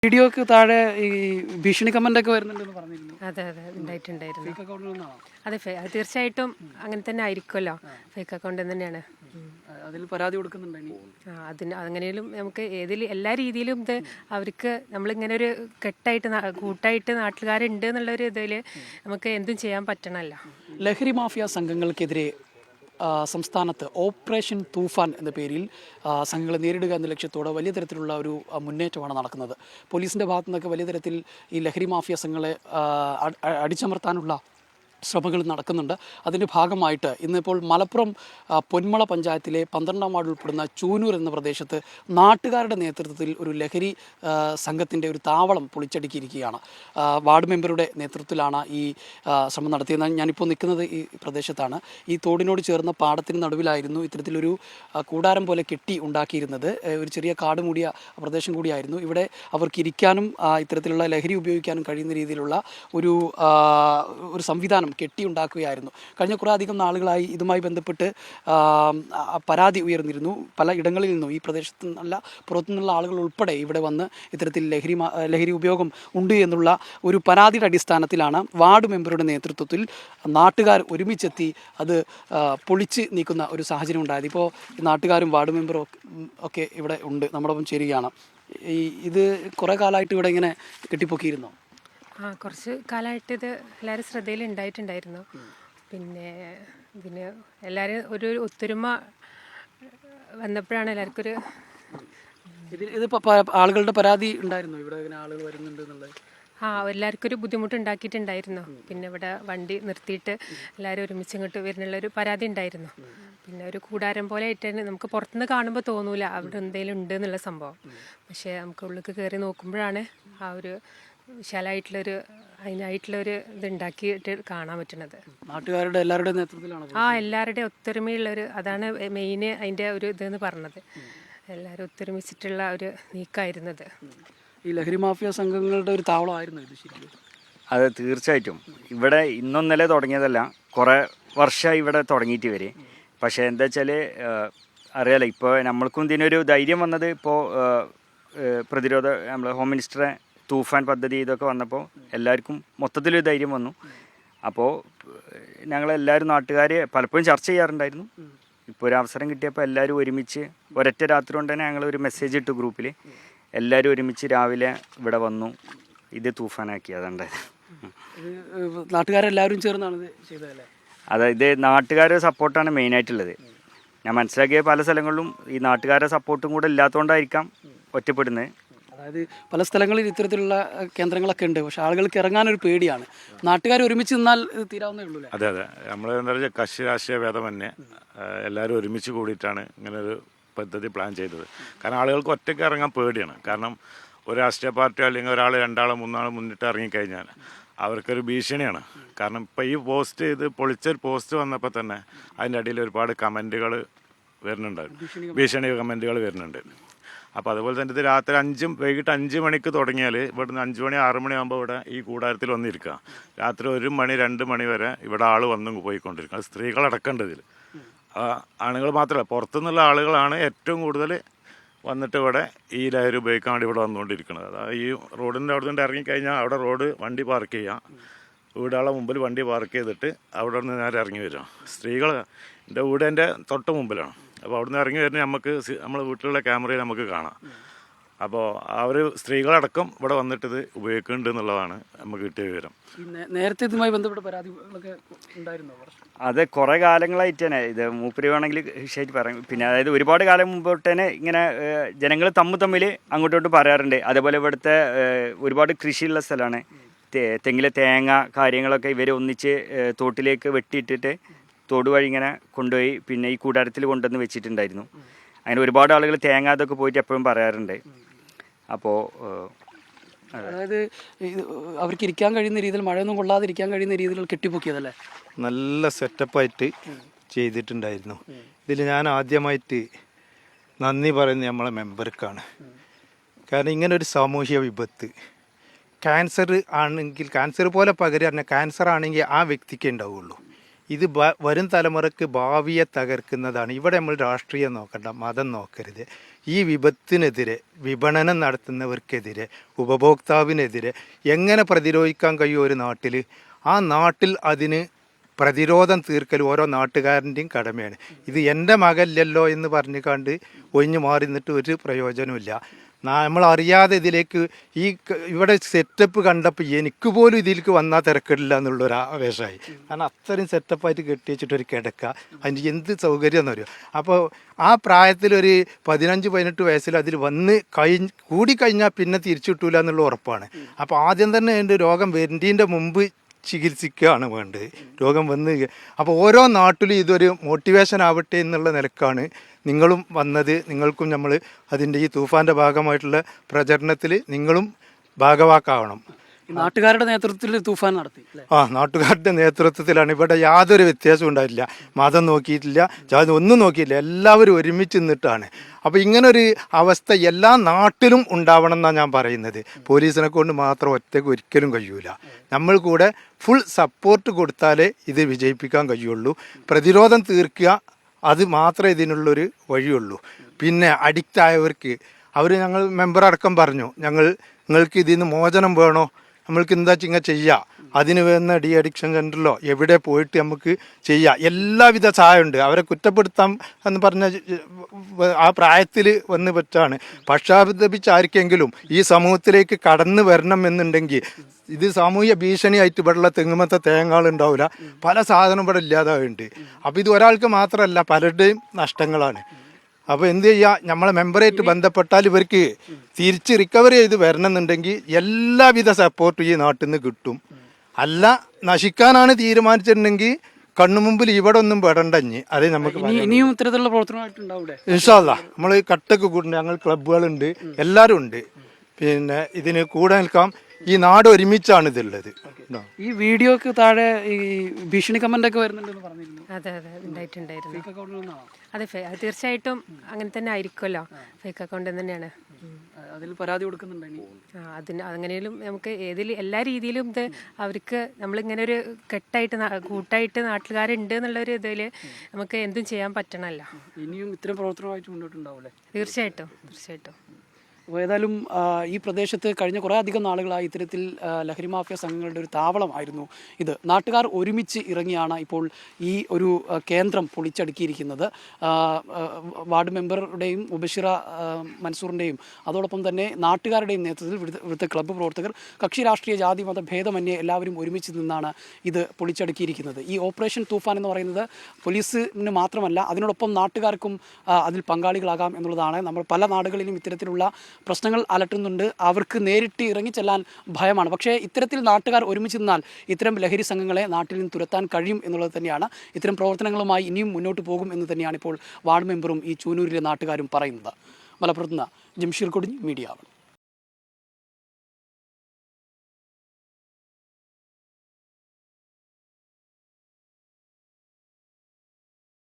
വീഡിയോക്ക് താഴെ ഈ ഭീഷണി കമന്റ് ഒക്കെ വരുന്നുണ്ടെന്ന് പറഞ്ഞിരുന്നു. അതെ അതെ ഉണ്ടായിട്ടുണ്ടായിരുന്നു. ഫേക്ക് അക്കൗണ്ടിൽ നിന്നാണോ? അതെ അത് തീർച്ചയായിട്ടും അങ്ങനെ തന്നെ ആയിരിക്കുമല്ലോ. ഫേക്ക് അക്കൗണ്ട് തന്നെയാണ്. അതിൽ പരാതി കൊടുക്കുന്നുണ്ടോ ഇനി? അതിന് അങ്ങനെയും നമുക്ക് എല്ലാ രീതിയിലും ഇത് അവർക്ക് നമ്മളിങ്ങനെ ഒരു കൂട്ടായിട്ട് നാട്ടുകാരുണ്ട് എന്നുള്ളൊരു ഇതിൽ നമുക്ക് എന്തും ചെയ്യാൻ പറ്റണമല്ലോ. ലഹരി മാഫിയ സംഘങ്ങൾക്കെതിരെ സംസ്ഥാനത്ത് ഓപ്പറേഷൻ തൂഫാൻ എന്ന പേരിൽ സംഘങ്ങളെ നേരിടുക എന്ന ലക്ഷ്യത്തോടെ വലിയ തരത്തിലുള്ള ഒരു മുന്നേറ്റമാണ് നടക്കുന്നത്. പോലീസിൻ്റെ ഭാഗത്തു നിന്നൊക്കെ വലിയ തരത്തിൽ ഈ ലഹരി മാഫിയ സംഘങ്ങളെ അടിച്ചമർത്താനുള്ള ശ്രമങ്ങൾ നടക്കുന്നുണ്ട്. അതിൻ്റെ ഭാഗമായിട്ട് ഇന്നിപ്പോൾ മലപ്പുറം പൊന്മള പഞ്ചായത്തിലെ 12-ാം വാർഡ് ഉൾപ്പെടുന്ന ചൂനൂർ എന്ന പ്രദേശത്ത് നാട്ടുകാരുടെ നേതൃത്വത്തിൽ ഒരു ലഹരി സംഘത്തിൻ്റെ ഒരു താവളം പൊളിച്ചടുക്കിയിരിക്കുകയാണ്. വാർഡ് മെമ്പറുടെ നേതൃത്വത്തിലാണ് ഈ ശ്രമം നടത്തിയത്. ഞാനിപ്പോൾ നിൽക്കുന്നത് ഈ പ്രദേശത്താണ്. ഈ തോടിനോട് ചേർന്ന പാടത്തിന് നടുവിലായിരുന്നു ഇത്തരത്തിലൊരു കൂടാരം പോലെ കെട്ടി ഉണ്ടാക്കിയിരുന്നത്. ഒരു ചെറിയ കാട് മൂടിയ പ്രദേശം കൂടിയായിരുന്നു. ഇവിടെ അവർക്ക് ഇരിക്കാനും ഇത്തരത്തിലുള്ള ലഹരി ഉപയോഗിക്കാനും കഴിയുന്ന രീതിയിലുള്ള ഒരു സംവിധാനം കെട്ടിയുണ്ടാക്കുകയായിരുന്നു. കഴിഞ്ഞ കുറേ അധികം നാളുകളായി ഇതുമായി ബന്ധപ്പെട്ട് പരാതി ഉയർന്നിരുന്നു. പല ഇടങ്ങളിൽ നിന്നും, ഈ പ്രദേശത്തു നിന്നല്ല പുറത്തുനിന്നുള്ള ആളുകൾ ഉൾപ്പെടെ ഇവിടെ വന്ന് ഇത്തരത്തിൽ ലഹരി ഉപയോഗം ഉണ്ട് എന്നുള്ള ഒരു പരാതിയുടെ അടിസ്ഥാനത്തിലാണ് വാർഡ് മെമ്പറുടെ നേതൃത്വത്തിൽ നാട്ടുകാർ ഒരുമിച്ചെത്തി അത് പൊളിച്ച് നീക്കുന്ന ഒരു സാഹചര്യം ഉണ്ടായത്. ഇപ്പോൾ നാട്ടുകാരും വാർഡ് മെമ്പറും ഒക്കെ ഇവിടെ ഉണ്ട്, നമ്മളൊപ്പം ചേരുകയാണ്. ഇത് കുറേ കാലമായിട്ട് ഇവിടെ ഇങ്ങനെ കെട്ടിപ്പൊക്കിയിരുന്നോ? കുറച്ച് കാലമായിട്ട് ഇത് എല്ലാവരും ശ്രദ്ധയിൽ ഉണ്ടായിട്ടുണ്ടായിരുന്നു. പിന്നെ ഇതിന് എല്ലാവരും ഒരു ഒത്തൊരുമ വന്നപ്പോഴാണ് എല്ലാവർക്കും ഒരു ഇത് ആളുകളുടെ പരാതി ഉണ്ടായിരുന്നു ഇവിടെ ഇങ്ങനെ ആളുകൾ വരുന്നുണ്ട് എന്നുള്ളത്. എല്ലാവർക്കും ഒരു ബുദ്ധിമുട്ട് ഉണ്ടാക്കിയിട്ടുണ്ടായിരുന്നു. പിന്നെ ഇവിടെ വണ്ടി നിർത്തിയിട്ട് എല്ലാവരും ഒരുമിച്ച് ഇങ്ങോട്ട് വരുന്നുള്ളൊരു പരാതി ഉണ്ടായിരുന്നു. പിന്നെ ഒരു കൂടാരം പോലെ ആയിട്ട് നമുക്ക് പുറത്തുനിന്ന് കാണുമ്പോൾ തോന്നൂല അവിടെ എന്തെങ്കിലും ഉണ്ട് എന്നുള്ള സംഭവം. പക്ഷേ നമുക്ക് ഉള്ളിലേക്ക് കയറി നോക്കുമ്പോഴാണ് ആ ഒരു വിശാലമായിട്ടുള്ളൊരു അതിനായിട്ടുള്ളൊരു ഇത് ഉണ്ടാക്കിയിട്ട് കാണാൻ പറ്റുന്നത്. നാട്ടുകാരുടെ എല്ലാവരുടെയും നേതൃത്വത്തിലാണ്. എല്ലാവരുടെയും ഒത്തൊരുമയുള്ളൊരു അതാണ് മെയിൻ അതിൻ്റെ ഒരു ഇതെന്ന് പറഞ്ഞത്. എല്ലാവരും ഒത്തൊരുമിച്ചിട്ടുള്ള ഒരു നീക്കമായിരുന്നത്. ഈ ലഹരി മാഫിയ സംഘങ്ങളുടെ ഒരു താവളമായിരുന്നു ഇത് ശരിക്കും? അതെ, തീർച്ചയായിട്ടും. ഇവിടെ ഇന്നൊന്നലെ തുടങ്ങിയതല്ല, കുറേ വർഷമായി ഇവിടെ തുടങ്ങിയിട്ട് വരെ. പക്ഷേ എന്താ വെച്ചാൽ അറിയാലോ, ഇപ്പോൾ നമ്മൾക്കും ഇതിനൊരു ധൈര്യം വന്നത് ഇപ്പോൾ പ്രതിരോധ നമ്മൾ ഹോം മിനിസ്റ്ററെ തൂഫാൻ പദ്ധതി ഇതൊക്കെ വന്നപ്പോൾ എല്ലാവർക്കും മൊത്തത്തിലൊരു ധൈര്യം വന്നു. അപ്പോൾ ഞങ്ങളെല്ലാവരും നാട്ടുകാർ പലപ്പോഴും ചർച്ച ചെയ്യാറുണ്ടായിരുന്നു. ഇപ്പോൾ ഒരു അവസരം കിട്ടിയപ്പോൾ എല്ലാവരും ഒരുമിച്ച് ഒരൊറ്റ രാത്രി കൊണ്ട് തന്നെ ഞങ്ങൾ ഒരു മെസ്സേജ് ഇട്ടു ഗ്രൂപ്പിൽ. എല്ലാവരും ഒരുമിച്ച് രാവിലെ ഇവിടെ വന്നു ഇത് തൂഫാനാക്കി. അതുണ്ടായത് നാട്ടുകാരെല്ലാവരും ചേർന്നാണ് ഇത് ചെയ്തതല്ലേ? അതായത് നാട്ടുകാരുടെ സപ്പോർട്ടാണ് മെയിനായിട്ടുള്ളത്. ഞാൻ മനസ്സിലാക്കിയ പല സ്ഥലങ്ങളിലും ഈ നാട്ടുകാരുടെ സപ്പോർട്ടും കൂടെ ഇല്ലാത്തതുകൊണ്ടായിരിക്കാം ഒറ്റപ്പെടുന്നത്. അതായത് പല സ്ഥലങ്ങളിൽ ഇത്തരത്തിലുള്ള കേന്ദ്രങ്ങളൊക്കെ ഉണ്ട്, പക്ഷെ ആളുകൾക്ക് ഇറങ്ങാനൊരു പേടിയാണ്. നാട്ടുകാർ ഒരുമിച്ച് നിന്നാൽ തീരാവുന്നേ ഉള്ളൂ. അതെ അതെ, നമ്മൾ എന്താ പറയുക, കക്ഷി രാഷ്ട്രീയ ഭേദമന്യേ എല്ലാവരും ഒരുമിച്ച് കൂടിയിട്ടാണ് ഇങ്ങനൊരു പദ്ധതി പ്ലാൻ ചെയ്തത്. കാരണം ആളുകൾക്ക് ഒറ്റയ്ക്ക് ഇറങ്ങാൻ പേടിയാണ്. കാരണം ഒരു രാഷ്ട്രീയ പാർട്ടിയോ അല്ലെങ്കിൽ ഒരാൾ 2 3 മുന്നിട്ട് ഇറങ്ങിക്കഴിഞ്ഞാൽ അവർക്കൊരു ഭീഷണിയാണ്. കാരണം ഇപ്പോൾ ഈ പോസ്റ്റ് ഇത് പൊളിച്ചൊരു പോസ്റ്റ് വന്നപ്പോൾ തന്നെ അതിൻ്റെ അടിയിൽ ഒരുപാട് കമൻറ്റുകൾ വരുന്നുണ്ട്, ഭീഷണി കമൻറ്റുകൾ വരുന്നുണ്ട്. അപ്പോൾ അതുപോലെ തന്നെ ഇത് വൈകിട്ട് 5 മണിക്ക് തുടങ്ങിയാൽ ഇവിടുന്ന് 5 മണി 6 മണിയാകുമ്പോൾ ഇവിടെ ഈ കൂടാരത്തിൽ വന്നിരിക്കുക. രാത്രി 1 മണി 2 മണി വരെ ഇവിടെ ആൾ വന്നും പോയിക്കൊണ്ടിരിക്കുക. അത് സ്ത്രീകളടക്കേണ്ടത്. ഇതിൽ ആണുങ്ങൾ മാത്രമല്ല, പുറത്തുനിന്നുള്ള ആളുകളാണ് ഏറ്റവും കൂടുതൽ വന്നിട്ട് ഇവിടെ ഈ ലഹരി ഉപയോഗിക്കാൻ വേണ്ടി ഇവിടെ വന്നുകൊണ്ടിരിക്കുന്നത്. അതായത് ഈ റോഡിൻ്റെ അവിടെ നിന്ന് ഇറങ്ങിക്കഴിഞ്ഞാൽ അവിടെ വണ്ടി പാർക്ക് ചെയ്യാം, വീടുകളുടെ മുമ്പിൽ വണ്ടി പാർക്ക് ചെയ്തിട്ട് അവിടെ നിന്ന് നേരെ ഇറങ്ങി വരിക. സ്ത്രീകൾ എൻ്റെ വീടിൻ്റെ തൊട്ട് മുമ്പിലാണ്. അപ്പോൾ അവിടെ നിന്ന് ഇറങ്ങി വരുന്നത് നമ്മളെ വീട്ടിലുള്ള ക്യാമറയിൽ നമുക്ക് കാണാം. അപ്പോൾ അവർ സ്ത്രീകളടക്കം ഇവിടെ വന്നിട്ട് ഇത് ഉപയോഗിക്കുന്നുണ്ട് എന്നുള്ളതാണ് നമുക്ക് കിട്ടിയ വിവരം. നേരത്തെ ഇതുമായി ബന്ധപ്പെട്ട പരാതികളൊക്കെ ഉണ്ടായിരുന്നോ? അത് കുറേ കാലങ്ങളായിട്ട് തന്നെ ഇത് മൂപ്പര് വേണമെങ്കിൽ വിഷയമായിട്ട് പറയും. പിന്നെ അതായത് ഒരുപാട് കാലം മുമ്പോട്ട് തന്നെ ഇങ്ങനെ ജനങ്ങൾ തമ്മിൽ അങ്ങോട്ടോട്ട് പറയാറുണ്ട്. അതേപോലെ ഇവിടുത്തെ ഒരുപാട് കൃഷിയുള്ള സ്ഥലമാണ്. തെങ്ങിലെ തേങ്ങ കാര്യങ്ങളൊക്കെ ഇവർ ഒന്നിച്ച് തോട്ടിലേക്ക് വെട്ടിയിട്ടിട്ട് തോട് വഴി ഇങ്ങനെ കൊണ്ടുപോയി പിന്നെ ഈ കൂടാരത്തിൽ കൊണ്ടുവന്ന് വെച്ചിട്ടുണ്ടായിരുന്നു. അങ്ങനെ ഒരുപാട് ആളുകൾ തേങ്ങ അതൊക്കെ പോയിട്ട് എപ്പോഴും പറയാറുണ്ട്. അപ്പോൾ അതായത് അവർക്ക് ഇരിക്കാൻ കഴിയുന്ന രീതിയിൽ, മഴയൊന്നും കൊള്ളാതിരിക്കാൻ കഴിയുന്ന രീതിയിൽ കെട്ടിപ്പൊക്കിയതല്ലേ? നല്ല സെറ്റപ്പായിട്ട് ചെയ്തിട്ടുണ്ടായിരുന്നു. ഇതിൽ ഞാൻ ആദ്യമായിട്ട് നന്ദി പറയുന്നത് നമ്മളെ മെമ്പർക്കാണ്. കാരണം ഇങ്ങനൊരു സാമൂഹ്യ വിപത്ത്, ക്യാൻസർ ആണെങ്കിൽ ക്യാൻസർ പോലെ പകരുന്ന ക്യാൻസർ ആണെങ്കിൽ ആ വ്യക്തിക്ക് ഉണ്ടാവുള്ളൂ. ഇത് വരും തലമുറക്ക് ഭാവിയെ തകർക്കുന്നതാണ്. ഇവിടെ നമ്മൾ രാഷ്ട്രീയം നോക്കണ്ട, മതം നോക്കരുത്. ഈ വിപത്തിനെതിരെ വിപണനം നടത്തുന്നവർക്കെതിരെ, ഉപഭോക്താവിനെതിരെ എങ്ങനെ പ്രതിരോധിക്കാൻ കഴിയും ഒരു നാട്ടിൽ? ആ നാട്ടിൽ അതിന് പ്രതിരോധം തീർക്കൽ ഓരോ നാട്ടുകാരൻ്റെയും കടമയാണ്. ഇത് എൻ്റെ മകല്ലല്ലോ എന്ന് പറഞ്ഞുകൊണ്ട് ഒഴിഞ്ഞു മാറി നിന്നിട്ട് ഒരു പ്രയോജനമില്ല. നമ്മൾ അറിയാതെ ഇതിലേക്ക് ഇവിടെ സെറ്റപ്പ് കണ്ടപ്പോൾ എനിക്ക് പോലും ഇതിലേക്ക് വന്നാൽ തിരക്കിടില്ല എന്നുള്ളൊരു ആവേശമായി. കാരണം അത്രയും സെറ്റപ്പായിട്ട് കെട്ടി വെച്ചിട്ടൊരു കിടക്ക, അതിന് എന്ത് സൗകര്യം എന്ന് പറയും. അപ്പോൾ ആ പ്രായത്തിലൊരു 15-18 വയസ്സിൽ അതിൽ വന്ന് കൂടിക്കഴിഞ്ഞാൽ പിന്നെ തിരിച്ചു കിട്ടൂല എന്നുള്ള ഉറപ്പാണ്. അപ്പോൾ ആദ്യം തന്നെ എൻ്റെ രോഗം വരുന്നതിൻ്റെ മുമ്പ് ചികിത്സിക്കുകയാണ് വേണ്ടത്. രോഗം വന്ന് അപ്പോൾ ഓരോ നാട്ടിലും ഇതൊരു മോട്ടിവേഷൻ ആവട്ടെ എന്നുള്ള നിലക്കാണ് നിങ്ങളും വന്നത്. നിങ്ങൾക്കും നമ്മൾ അതിൻ്റെ ഈ തൂഫാൻ്റെ ഭാഗമായിട്ടുള്ള പ്രചരണത്തിൽ നിങ്ങളും ഭാഗവാക്കാവണം. നാട്ടുകാരുടെ നേതൃത്വത്തിൽ തൂഫാൻ നടത്തി അല്ലേ? നാട്ടുകാരുടെ നേതൃത്വത്തിലാണ്. ഇവിടെ യാതൊരു വ്യത്യാസവും ഉണ്ടായിട്ടില്ല, മതം നോക്കിയിട്ടില്ല, ജാതി ഒന്നും നോക്കിയില്ല, എല്ലാവരും ഒരുമിച്ച് നിന്നിട്ടാണ്. അപ്പോൾ ഇങ്ങനൊരു അവസ്ഥ എല്ലാ നാട്ടിലും ഉണ്ടാവണം എന്നാണ് ഞാൻ പറയുന്നത്. പോലീസിനെ കൊണ്ട് മാത്രം ഒറ്റയ്ക്ക് ഒരിക്കലും കഴിയൂല. നമ്മൾ കൂടെ ഫുൾ സപ്പോർട്ട് കൊടുത്താലേ ഇത് വിജയിപ്പിക്കാൻ കഴിയുള്ളൂ. പ്രതിരോധം തീർക്കുക, അത് മാത്രമേ ഇതിനുള്ളൊരു വഴിയുള്ളൂ. പിന്നെ അഡിക്റ്റ് ആയവർക്ക് ഞങ്ങൾ മെമ്പർ അടക്കം പറഞ്ഞു, നിങ്ങൾക്ക് ഇതിൽ നിന്ന് മോചനം വേണോ, നമ്മൾക്ക് എന്താ ചെയ്യാം, അതിന് വേണ്ട ഡി അഡിക്ഷൻ സെൻ്ററിലോ എവിടെ പോയിട്ട് നമുക്ക് ചെയ്യാം. എല്ലാവിധ സഹായമുണ്ട്. അവരെ കുറ്റപ്പെടുത്താം എന്ന് പറഞ്ഞ ആ പ്രായത്തിൽ വന്ന് പറ്റാണ്. പക്ഷാപിച്ച ആർക്കെങ്കിലും ഈ സമൂഹത്തിലേക്ക് കടന്നു വരണം എന്നുണ്ടെങ്കിൽ ഇത് സാമൂഹ്യ ഭീഷണിയായിട്ട് ഇവിടെയുള്ള തെങ്ങുമത്തെ തേങ്ങകളുണ്ടാവില്ല, പല സാധനം ഇവിടെ ഇല്ലാതാവുന്നുണ്ട്. അപ്പോൾ ഇത് ഒരാൾക്ക് മാത്രമല്ല, പലരുടെയും നഷ്ടങ്ങളാണ്. അപ്പോൾ എന്ത് ചെയ്യുക, നമ്മളെ മെമ്പറായിട്ട് ബന്ധപ്പെട്ടാൽ ഇവർക്ക് തിരിച്ച് റിക്കവറി ചെയ്ത് വരണമെന്നുണ്ടെങ്കിൽ എല്ലാവിധ സപ്പോർട്ടും ഈ നാട്ടിൽ നിന്ന് കിട്ടും. അല്ല നശിക്കാനാണ് തീരുമാനിച്ചിട്ടുണ്ടെങ്കിൽ കണ്ണുമുമ്പിൽ ഇവിടെ ഒന്നും പെടണ്ടഞ്ഞ് അതേ നമുക്ക് ഇനിയും ഇത്തരത്തിലുള്ള പ്രവർത്തനമായിട്ടുണ്ടാവൂലേ? ഇൻഷാ അല്ലാ. നമ്മൾ കട്ടൊക്കെ കൂടുന്നുണ്ട്, ഞങ്ങൾ ക്ലബ്ബുകളുണ്ട്, എല്ലാവരും ഉണ്ട്. പിന്നെ ഇതിന് കൂടെ നിൽക്കാം. ഈ നാട് ഒരുമിച്ചാണ് ഇതുള്ളത്. ഈ വീഡിയോക്ക് താഴെ ഈ ഭീഷണി കമന്റ് ഒക്കെ വരുന്നുണ്ടെന്ന് പറഞ്ഞിരുന്നു. അതെ ഉണ്ടായിട്ടുണ്ടായിരുന്നു. ഫേക്ക് അക്കൗണ്ടിൽ നിന്നാണോ? അതെ, അത് തീർച്ചയായിട്ടും അങ്ങനെ തന്നെ ആയിരിക്കുമല്ലോ. ഫേക്ക് അക്കൗണ്ട് തന്നെയാണ്. അതിൽ പരാതി കൊടുക്കുന്നുണ്ട് ഇനി? അതിന് അങ്ങനെയും നമുക്ക് എല്ലാ രീതിയിലും ഇത് അവർക്ക് നമ്മളിങ്ങനെ ഒരു കൂട്ടായിട്ട് നാട്ടുകാരുണ്ട് എന്നുള്ളൊരു ഇതിൽ നമുക്ക് എന്തും ചെയ്യാൻ പറ്റണമല്ലോ. ഇനിയും ഇത്തരം പ്രവർത്തനമായിട്ട് മുന്നോട്ടുണ്ടാവൂലേ? തീർച്ചയായിട്ടും. അപ്പോൾ ഏതായാലും ഈ പ്രദേശത്ത് കഴിഞ്ഞ കുറേ അധികം നാളുകളായി ഇത്തരത്തിൽ ലഹരി മാഫിയ സംഘങ്ങളുടെ ഒരു താവളമായിരുന്നു ഇത്. നാട്ടുകാർ ഒരുമിച്ച് ഇറങ്ങിയാണ് ഇപ്പോൾ ഈ ഒരു കേന്ദ്രം പൊളിച്ചടുക്കിയിരിക്കുന്നത്. വാർഡ് മെമ്പറുടെയും മുബഷിറ മൻസൂറിൻ്റെയും അതോടൊപ്പം തന്നെ നാട്ടുകാരുടെയും നേതൃത്വത്തിൽ ഇവിടുത്തെ ക്ലബ്ബ് പ്രവർത്തകർ കക്ഷി രാഷ്ട്രീയ ജാതി മത ഭേദമന്യേ എല്ലാവരും ഒരുമിച്ച് നിന്നാണ് ഇത് പൊളിച്ചടുക്കിയിരിക്കുന്നത്. ഈ ഓപ്പറേഷൻ തൂഫാൻ എന്ന് പറയുന്നത് പോലീസിന് മാത്രമല്ല, അതിനോടൊപ്പം നാട്ടുകാർക്കും അതിൽ പങ്കാളികളാകാം എന്നുള്ളതാണ്. നമ്മൾ പല നാടുകളിലും ഇത്തരത്തിലുള്ള പ്രശ്നങ്ങൾ അലട്ടുന്നുണ്ട്. അവർക്ക് നേരിട്ട് ഇറങ്ങിച്ചെല്ലാൻ ഭയമാണ്. പക്ഷേ ഇത്തരത്തിൽ നാട്ടുകാർ ഒരുമിച്ച് നിന്നാൽ ഇത്തരം ലഹരി സംഘങ്ങളെ നാട്ടിൽ നിന്ന് തുരത്താൻ കഴിയും എന്നുള്ളത് തന്നെയാണ്. ഇത്തരം പ്രവർത്തനങ്ങളുമായി ഇനിയും മുന്നോട്ട് പോകും എന്ന് തന്നെയാണ് ഇപ്പോൾ വാർഡ് മെമ്പറും ഈ ചൂനൂരിലെ നാട്ടുകാരും പറയുന്നത്. മലപ്പുറത്ത് നിന്ന് ജംഷീർ കൊടിഞ്ഞി, മീഡിയ 1.